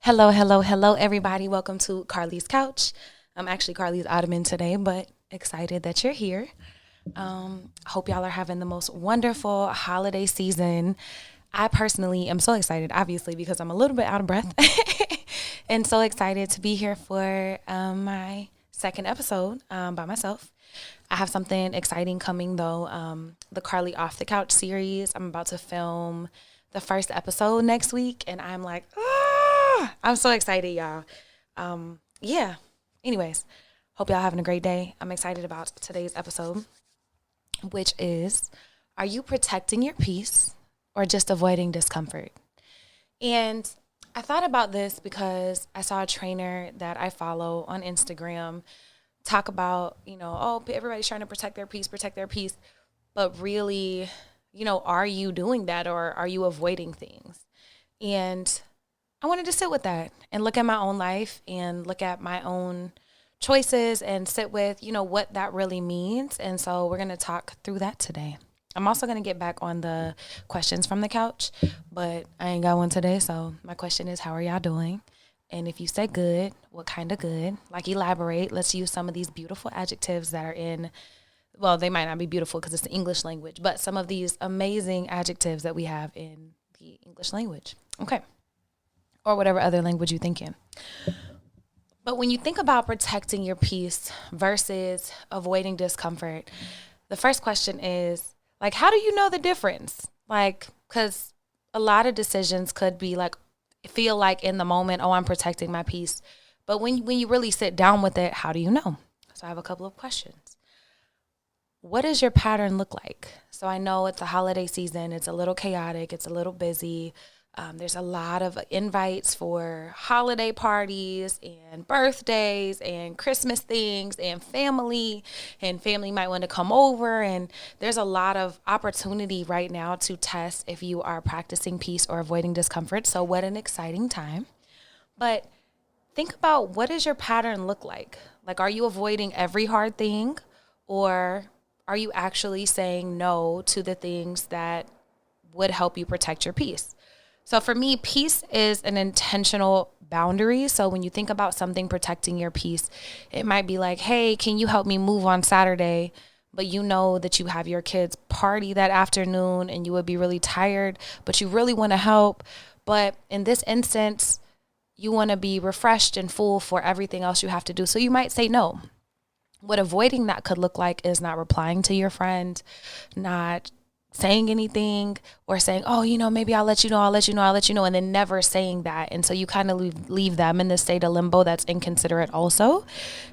Hello, hello, hello, everybody. Welcome to Carlie's Couch. I'm actually Carlie's Ottoman today, but excited that you're here. Hope y'all are having the most wonderful holiday season. I personally am so excited, obviously, because I'm a little bit out of breath and so excited to be here for my second episode by myself. I have something exciting coming though. The Carlie Off the Couch series. I'm about to film the first episode next week, and I'm like, I'm so excited, y'all. Yeah. Anyways, hope y'all having a great day. I'm excited about today's episode, which is, are you protecting your peace or just avoiding discomfort? And I thought about this because I saw a trainer that I follow on Instagram talk about, oh, everybody's trying to protect their peace. But really, are you doing that, or are you avoiding things? And I wanted to sit with that and look at my own life and look at my own choices and sit with, what that really means. And so we're going to talk through that today. I'm also going to get back on the questions from the couch, but I ain't got one today. So my question is, how are y'all doing? And if you say good, what kind of good? Like, elaborate. Let's use some of these beautiful adjectives that are in, well, they might not be beautiful because it's the English language, but some of these amazing adjectives that we have in the English language. Okay. Or whatever other language you think in. But when you think about protecting your peace versus avoiding discomfort, the first question is, like, how do you know the difference? Like, because a lot of decisions could be like, feel like in the moment, oh, I'm protecting my peace. But when you really sit down with it, how do you know? So I have a couple of questions. What does your pattern look like? So I know it's a holiday season. It's a little chaotic. It's a little busy. There's a lot of invites for holiday parties and birthdays and Christmas things and family might want to come over. And there's a lot of opportunity right now to test if you are practicing peace or avoiding discomfort. So what an exciting time. But think about, what does your pattern look like? Like, are you avoiding every hard thing, or are you actually saying no to the things that would help you protect your peace? So for me, peace is an intentional boundary. So when you think about something protecting your peace, it might be like, hey, can you help me move on Saturday? But you know that you have your kids' party that afternoon and you would be really tired, but you really want to help. But in this instance, you want to be refreshed and full for everything else you have to do. So you might say no. What avoiding that could look like is not replying to your friend, not saying anything, or saying, oh, maybe I'll let you know, and then never saying that. And so you kind of leave them in this state of limbo that's inconsiderate also.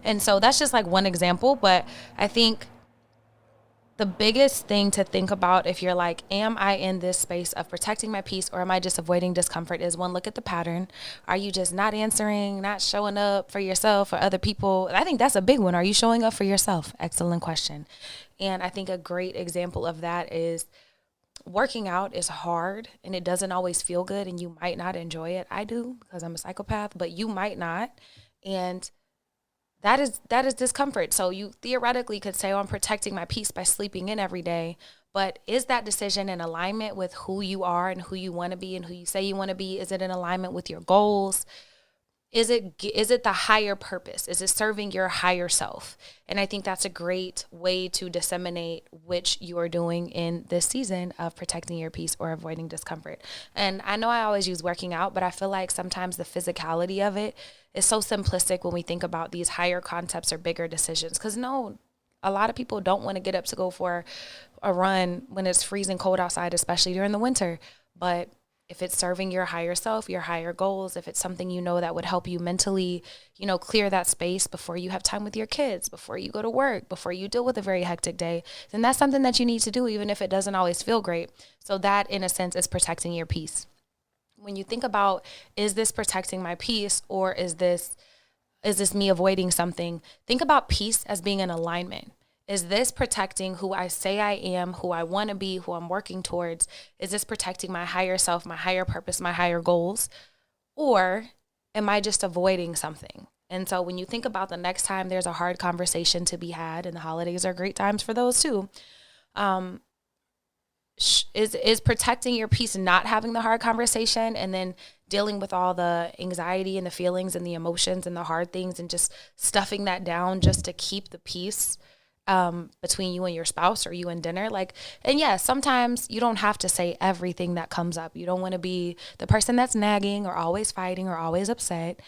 And so that's just like one example. But I think the biggest thing to think about, if you're like, am I in this space of protecting my peace or am I just avoiding discomfort, is one, look at the pattern. Are you just not answering, not showing up for yourself or other people? I think that's a big one. Are you showing up for yourself? Excellent question. And I think a great example of that is, working out is hard and it doesn't always feel good and you might not enjoy it. I do, because I'm a psychopath, but you might not. And that is discomfort. So you theoretically could say, oh, I'm protecting my peace by sleeping in every day. But is that decision in alignment with who you are and who you want to be and who you say you want to be? Is it in alignment with your goals? Is it the higher purpose? Is it serving your higher self? And I think that's a great way to disseminate which you are doing in this season of protecting your peace or avoiding discomfort. And I know I always use working out, but I feel like sometimes the physicality of it is so simplistic when we think about these higher concepts or bigger decisions. Because no, a lot of people don't want to get up to go for a run when it's freezing cold outside, especially during the winter. But if it's serving your higher self, your higher goals, if it's something that would help you mentally, clear that space before you have time with your kids, before you go to work, before you deal with a very hectic day, then that's something that you need to do, even if it doesn't always feel great. So that, in a sense, is protecting your peace. When you think about, is this protecting my peace, or is this me avoiding something? Think about peace as being an alignment. Is this protecting who I say I am, who I want to be, who I'm working towards? Is this protecting my higher self, my higher purpose, my higher goals? Or am I just avoiding something? And so when you think about the next time there's a hard conversation to be had, and the holidays are great times for those too, is protecting your peace not having the hard conversation and then dealing with all the anxiety and the feelings and the emotions and the hard things and just stuffing that down just to keep the peace between you and your spouse or you and dinner. Like, and yeah, sometimes you don't have to say everything that comes up. You don't want to be the person that's nagging or always fighting or always upset,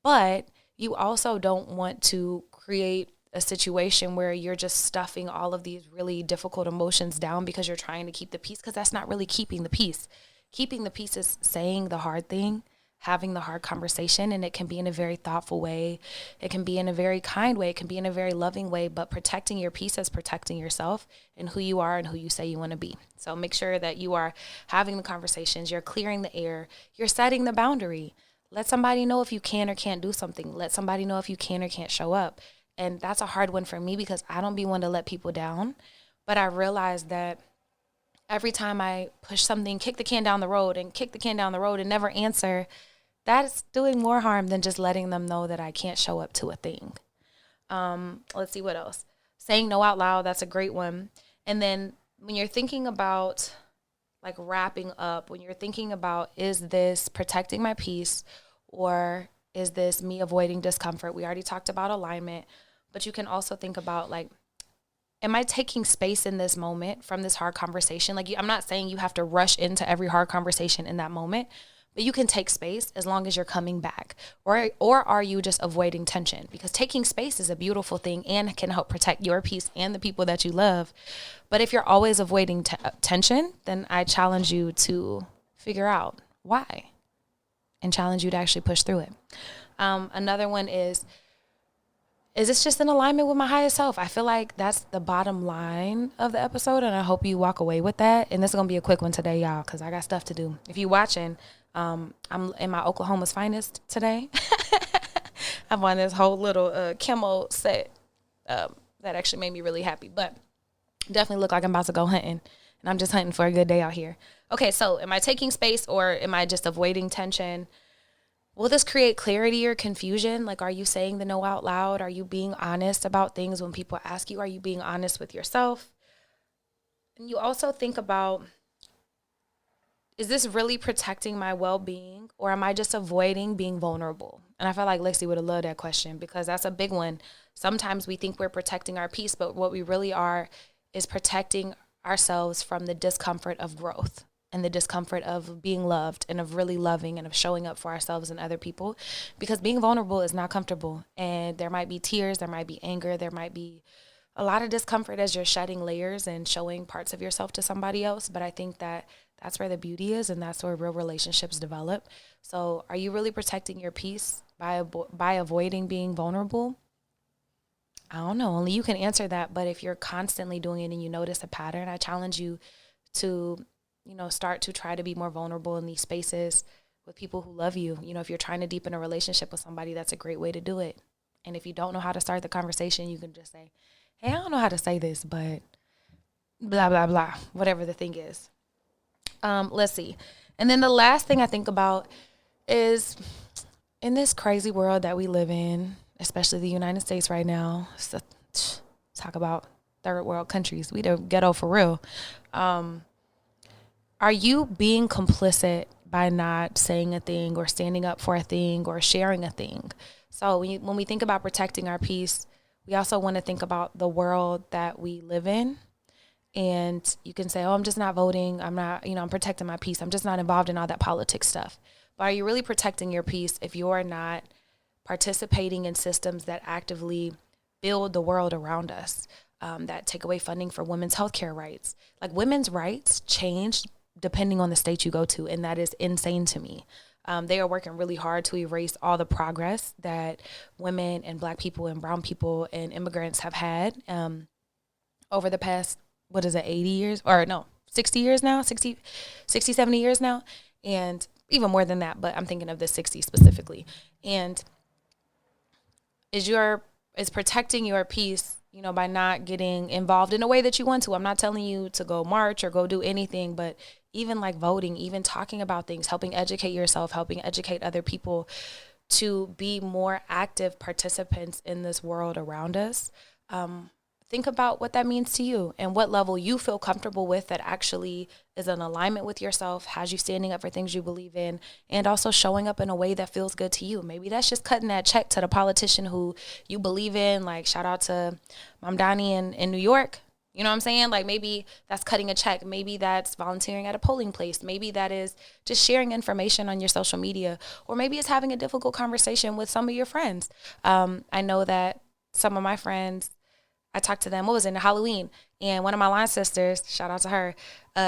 but you also don't want to create a situation where you're just stuffing all of these really difficult emotions down because you're trying to keep the peace, because that's not really keeping the peace. Keeping the peace is saying the hard thing, having the hard conversation, and it can be in a very thoughtful way. It can be in a very kind way. It can be in a very loving way, but protecting your peace is protecting yourself and who you are and who you say you want to be. So make sure that you are having the conversations, you're clearing the air, you're setting the boundary. Let somebody know if you can or can't do something. Let somebody know if you can or can't show up. And that's a hard one for me because I don't be one to let people down. But I realized that every time I push something, kick the can down the road and never answer, that's doing more harm than just letting them know that I can't show up to a thing. Let's see what else. Saying no out loud, that's a great one. And then when you're thinking about like wrapping up, when you're thinking about, is this protecting my peace or is this me avoiding discomfort? We already talked about alignment, but you can also think about like, am I taking space in this moment from this hard conversation? Like, I'm not saying you have to rush into every hard conversation in that moment, but you can take space as long as you're coming back. Or are you just avoiding tension? Because taking space is a beautiful thing and can help protect your peace and the people that you love. But if you're always avoiding tension, then I challenge you to figure out why and challenge you to actually push through it. Another one is this just in alignment with my highest self? I feel like that's the bottom line of the episode, and I hope you walk away with that. And this is going to be a quick one today, y'all, because I got stuff to do. If you're watching, I'm in my Oklahoma's finest today. I'm on this whole little camo set that actually made me really happy, but definitely look like I'm about to go hunting, and I'm just hunting for a good day out here. Okay, so am I taking space or am I just avoiding tension? Will this create clarity or confusion? Like, are you saying the no out loud? Are you being honest about things when people ask you? Are you being honest with yourself? And you also think about, is this really protecting my well-being or am I just avoiding being vulnerable? And I feel like Lexi would have loved that question because that's a big one. Sometimes we think we're protecting our peace, but what we really are is protecting ourselves from the discomfort of growth and the discomfort of being loved and of really loving and of showing up for ourselves and other people, because being vulnerable is not comfortable. And there might be tears, there might be anger, there might be a lot of discomfort as you're shedding layers and showing parts of yourself to somebody else. But I think that that's where the beauty is, and that's where real relationships develop. So are you really protecting your peace by avoiding being vulnerable? I don't know. Only you can answer that. But if you're constantly doing it and you notice a pattern, I challenge you to start to try to be more vulnerable in these spaces with people who love you. If you're trying to deepen a relationship with somebody, that's a great way to do it. And if you don't know how to start the conversation, you can just say, hey, I don't know how to say this, but blah, blah, blah, whatever the thing is. Let's see. And then the last thing I think about is in this crazy world that we live in, especially the United States right now, so, talk about third world countries. We the ghetto for real. Are you being complicit by not saying a thing or standing up for a thing or sharing a thing? So when we think about protecting our peace, we also want to think about the world that we live in. And you can say, oh, I'm just not voting. I'm not, I'm protecting my peace. I'm just not involved in all that politics stuff. But are you really protecting your peace if you're not participating in systems that actively build the world around us, that take away funding for women's healthcare rights? Like, women's rights change depending on the state you go to, and that is insane to me. They are working really hard to erase all the progress that women and Black people and brown people and immigrants have had over the past, 80 years? Or no, 60 years now, 60, 70 years now, and even more than that, but I'm thinking of the 60s specifically. And is protecting your peace, by not getting involved in a way that you want to. I'm not telling you to go march or go do anything, but even like voting, even talking about things, helping educate yourself, helping educate other people to be more active participants in this world around us. think about what that means to you and what level you feel comfortable with that actually is in alignment with yourself, has you standing up for things you believe in, and also showing up in a way that feels good to you. Maybe that's just cutting that check to the politician who you believe in. Like, shout out to Mom Donnie in New York. You know what I'm saying? Like, maybe that's cutting a check. Maybe that's volunteering at a polling place. Maybe that is just sharing information on your social media. Or maybe it's having a difficult conversation with some of your friends. I know that some of my friends, I talked to them, what was it, Halloween? And one of my line sisters, shout out to her,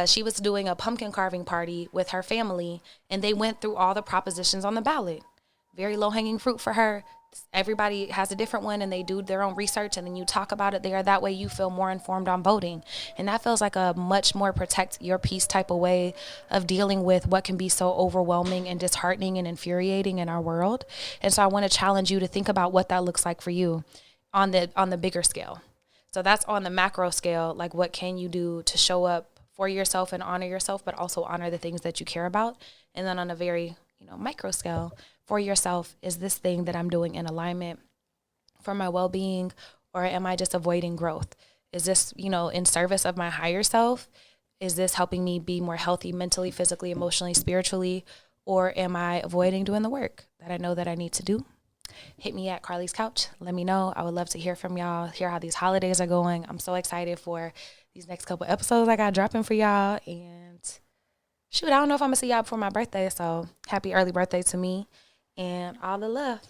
she was doing a pumpkin carving party with her family, and they went through all the propositions on the ballot. Very low-hanging fruit for her. Everybody has a different one, and they do their own research, and then you talk about it there. That way you feel more informed on voting. And that feels like a much more protect your peace type of way of dealing with what can be so overwhelming and disheartening and infuriating in our world. And so I want to challenge you to think about what that looks like for you on the bigger scale. So that's on the macro scale, like what can you do to show up for yourself and honor yourself, but also honor the things that you care about. And then on a very, micro scale for yourself, is this thing that I'm doing in alignment for my well-being, or am I just avoiding growth? Is this, in service of my higher self? Is this helping me be more healthy mentally, physically, emotionally, spiritually? Or am I avoiding doing the work that I know that I need to do? Hit me at Carlie's Couch. Let me know. I would love to hear from y'all, hear how these holidays are going. I'm so excited for these next couple episodes I got dropping for y'all. And shoot, I don't know if I'm going to see y'all before my birthday. So happy early birthday to me and all the love.